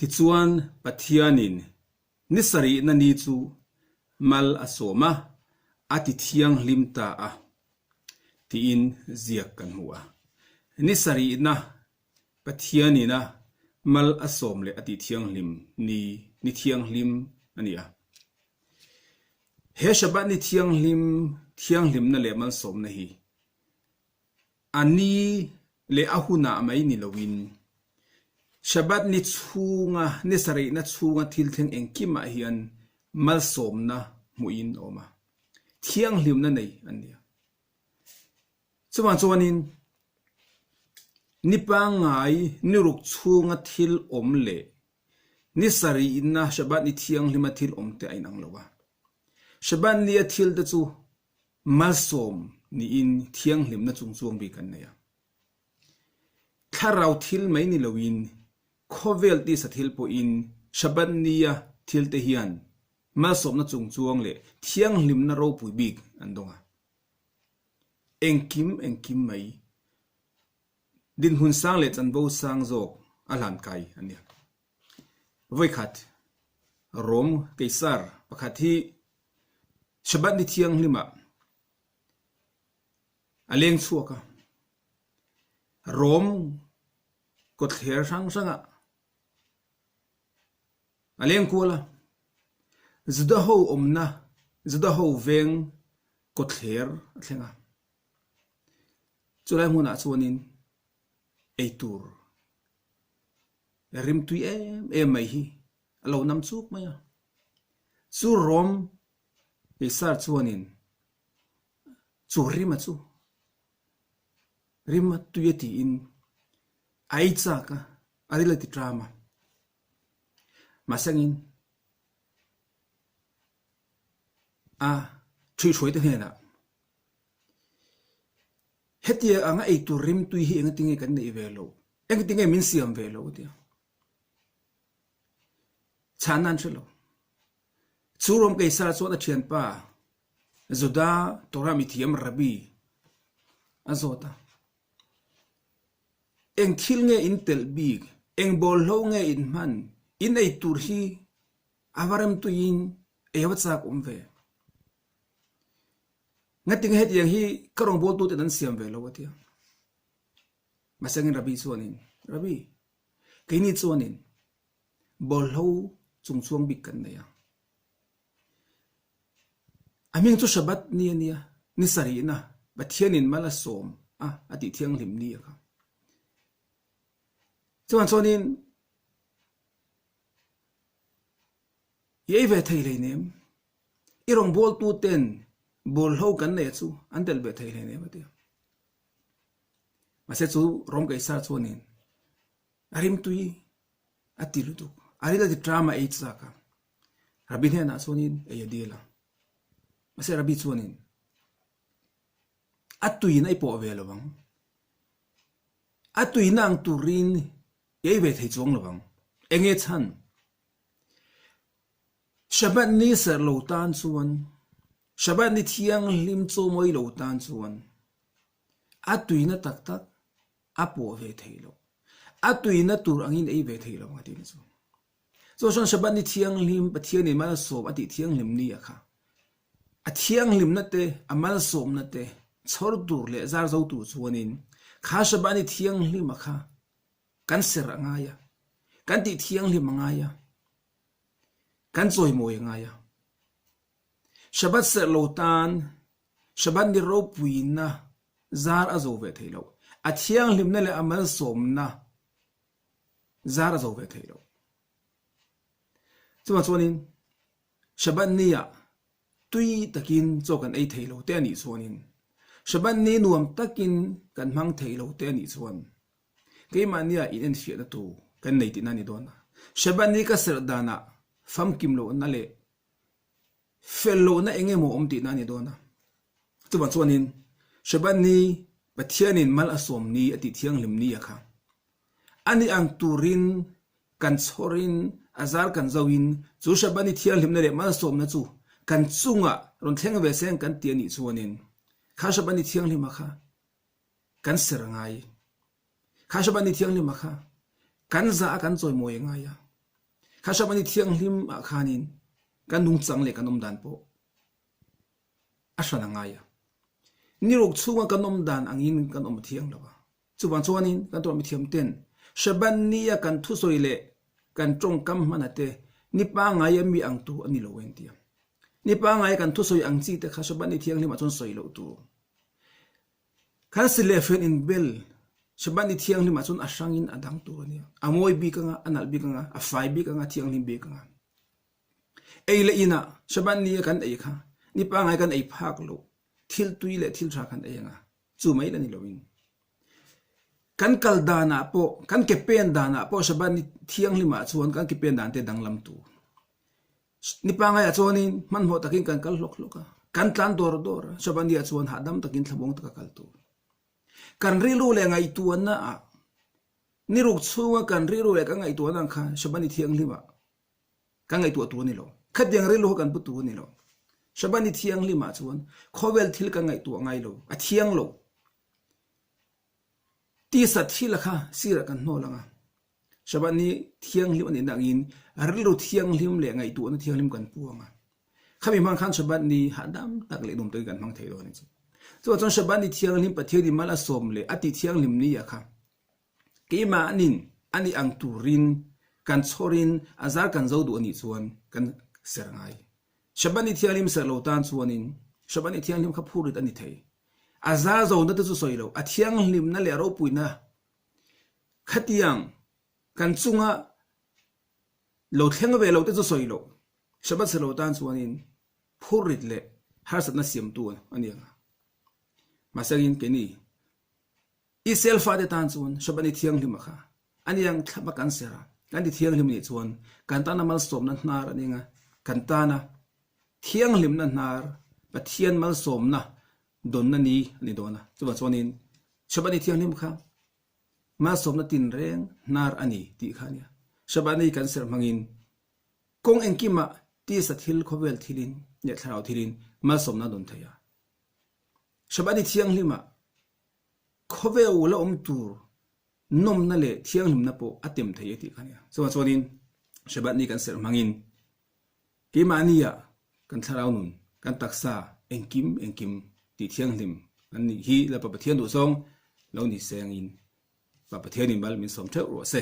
ti chuan pathianin ni SARIHNA ni chu mal asoma ati thiang limta a ti in ziak kan hua ni SARIHNA pathianina mal asom le ati thiang lim ni thiang lim ania he SHABBAT ni thiang lim na le mal som na hi ani le ahuna mai ni lowin SHABBAT ni chunga ni SARIHNA chunga thil theng engkima hian mal som na muin oma thiang lim na nei ania chuanin nipa ngai niruk chunga thil om le ni SARIHNA SHABBAT ni thiang lima thil om te ainang lowa SHABBAT ni a thil te chu mal som ni in thiang lim na chungchuang bi kan neya tharau thil mai ni lowin khovel ti sa thil po in SHABBAT ni a thil te hian mal som na chungchuang le thiang lim na ro pui bik andonga engkim mai din hun sang le chan bo sang zok alan kai ania voi khat rom kaisar pakhathi SHABBAT ni thiang lima aleng chuaka rom kot kher sanga aleng kuala zudaho omna zudaho veng kot kher thlenga chulai huna chuanin eitur rim tui em mai hi alo nam chuk maya chu rom kaisar chuanin chu rima chu rima tuiati in aicha ka arilati drama masangin a thui te hena hetia anga eitur rim tui hi anga tinge kan nei velo eng tinge min siam velo dia chanan chelo churom kaisar chona thian pa zoda torami thiam Rabbi azota eng thil nge in tel big eng bol lo nge in man in ei tur hi avaram tu in ewachak umve ngating het yang hi karong bol tu tan siam ve lo watia masangin Rabbi chuanin Rabbi kaini chuanin bol lo chungchuang bik kan neya aming chu SHABBAT ni ania ni SARIHNA pathianin mala som ati thiang lim ni ka chuanin ye ve thei le nem irong bol tu ten bol ho kan ne chu andel be thei le ne batia mase chu rom kaisar chuanin arim tui atilu tu arila di drama e chaka Rabbi ne na chuanin e yadila mase Rabbi chuanin atui na ipo ve lawang atui nang turin ye ve thei chuang lawang enge chan SHABBAT ni ser lo tan chuan SHABBAT ni thiang lim chu moi lo tan chuan atui na tak apo ve thei lo atui na tur angin ei ve thei lo ngati ni chu so SHABBAT ni thiang lim pathian ni mal som ati thiang lim ni akha a thiang lim na te amal som na te chhor dur le zar zo tu chuanin kha SHABBAT ni thiang lim akha kan ser anga ya kan ti thiang lim anga ya kan choi moi anga ya SHABBAT ser lo tan SHABBAT ni ro puina zar azo ve thei lo a thiang lim na le amal som na zar azo ve thei lo chuanin SHABBAT ni ya tui takin chokan ei thei lo te ani chuanin SHABBAT ni nuam takin kan mang thei lo te ani chuan keimania in fia na tu kan nei tin ani dona SHABBAT ni ka ser dana fam kim lo na le fellow na engemo omti na ni dona chuanin SHABBAT ni pathianin mal asom ni ati thiang lim ni akha ani ang turin kan chorin azar kan zawin chu SHABBAT ni thiang lim na le mal som na chu kan chunga ron thleng ve seng kan ti ani chuanin kha SHABBAT ni thiang lim akha kan serangai kha SHABBAT ni thiang lim akha kan za kan choi moi nga ya kha Shabbat ni thiang hlim a khanin kan nung chang le kan om dan po asana ngaya ni rok chunga kan om dan angin kan om thiang lawa chuban chuanin kan to mi thiam ten Shabbat ni ya kan thu soile kan trong kam manate ni pa ngaya mi ang tu ani lo wen tiam ni pa ngaya kan thu soi ang chi te kha Shabbat ni thiang hlim a chon soi lo tu kan silefen in bel Shabbat ni thiang hlim a chon asangin adang tu ani amoi bi kanga anal bi kanga a fai bi kanga thiang hlim bi kanga eile ina Shabbat ni kan ei kha ni pa ngai kan ei phak lo thil tui le thil tha kan ei nga chu mai la ni loin kan kal dana po kan ke pen dana po Shabbat ni thiang hlim a chuan kan ke pen dan te danglam tu ni pa ngai a chuanin man ho takin kan kal lok loka kan tlan dor dor Shabbat ni a chuan hadam takin thlabong taka kal tu kan rilu le ngai tu na a ni ruk chuwa kan rilu le ka ngai tu na kha Shabbat ni thiang hlim a ka ngai tu ni lo khat yang rilu kan pu tu ni lo Shabbat ni thiang hlim a chuan khowel thil ka ngai tu ngai lo a thiang lo ti sa thil kha sira kan no langa Shabbat ni thiang hlim ani nangin rilu thiang hlim le ngai tu na thiang hlim kan puanga khami mang khan Shabbat ni hadam tak le dum te kan mang thei lo ni chu chon Shabbat ni thiang hlim pathiani mala som le ati thiang hlim ni ya kha ke ma anin ani ang turin kan chorin azar kan zo du ani chuan kan serngai Shabbat ni thiang hlim ser lo tan chuanin Shabbat ni thiang hlim kha phurit ani thei azar zo na te chu soilo a thiang hlim na le ro puina khatiang kan chunga lo thleng ve lo te chu soilo Shabbat ser lo tan chuanin phurit le har sat na siam tu ani anga masagin keni isel fa de tan chuan Shabbat ni thiang hlim kha ani yang thaba kan sera kan di thiang hlim ni chuan kan ta na mal som na hnar ani nga kan ta na thiang hlim na hnar pathian mal som na don na ni dona chuan chuanin Shabbat ni thiang hlim kha ma som na tin reng hnar ani ti khania Shabbat ni kan ser mangin kong enkima ti sa thil khowel thilin ne thlao thilin ma som na don thaya Shabbat ni thiang hlim a khowel la tur nom na le thiang hlim na po atem thei ti khania chuanin Shabbat ni kan ser mangin ke mania kan tharau nun kan taksa engkim ti thiang hlim an ni hi la pa pathian du song lo ni seng in pa pathian in bal min som theu ro se